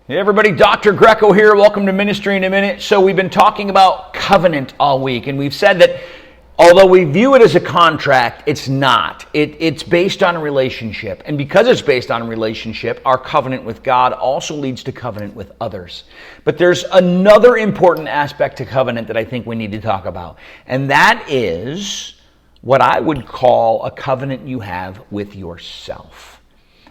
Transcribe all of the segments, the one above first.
Hey everybody, Dr. Greco here. Welcome to Ministry in a Minute. So we've been talking about covenant all week, and we've said that although we view it as a contract, it's not. It's based on a relationship. And because it's based on a relationship, our covenant with God also leads to covenant with others. But there's another important aspect to covenant that I think we need to talk about, and that is what I would call a covenant you have with yourself.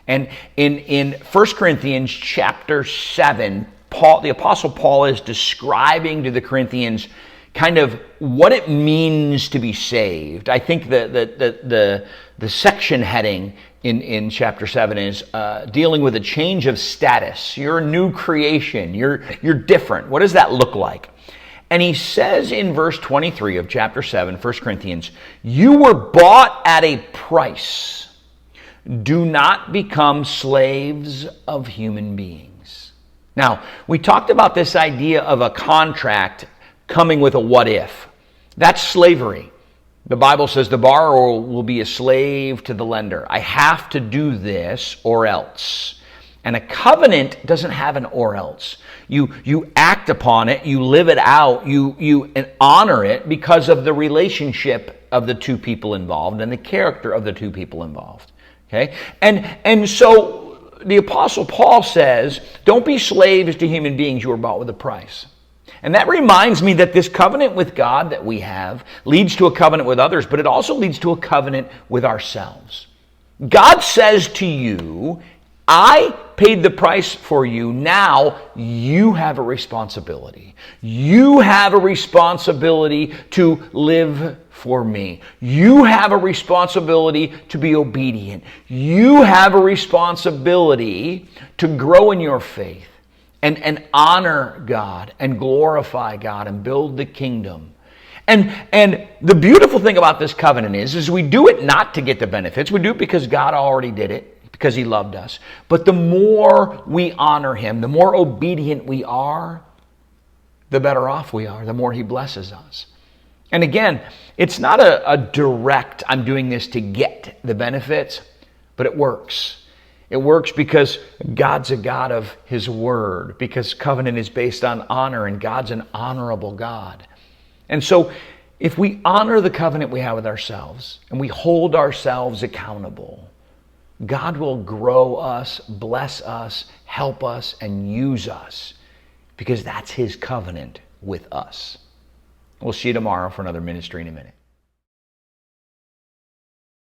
And in 1 Corinthians chapter 7, the Apostle Paul is describing to the Corinthians kind of what it means to be saved. I think the section heading in chapter 7 is dealing with a change of status. You're a new creation. You're different. What does that look like? And he says in verse 23 of chapter 7, 1 Corinthians, you were bought at a price. Do not become slaves of human beings. Now, we talked about this idea of a contract coming with a what if. That's slavery. The Bible says the borrower will be a slave to the lender. I have to do this or else. And a covenant doesn't have an or else. You act upon it, you live it out, you honor it because of the relationship of the two people involved and the character of the two people involved. Okay? And so the Apostle Paul says, don't be slaves to human beings, you were bought with a price. And that reminds me that this covenant with God that we have leads to a covenant with others, but it also leads to a covenant with ourselves. God says to you, I paid the price for you. Now you have a responsibility. You have a responsibility to live for me. You have a responsibility to be obedient. You have a responsibility to grow in your faith and honor God and glorify God and build the kingdom. And the beautiful thing about this covenant is we do it not to get the benefits. We do it because God already did it, because he loved us. But the more we honor him, the more obedient we are, the better off we are, the more he blesses us. And again, it's not a direct, I'm doing this to get the benefits, but it works. It works because God's a God of his word, because covenant is based on honor, and God's an honorable God. And so if we honor the covenant we have with ourselves, and we hold ourselves accountable, God will grow us, bless us, help us, and use us, because that's his covenant with us. We'll see you tomorrow for another Ministry in a Minute.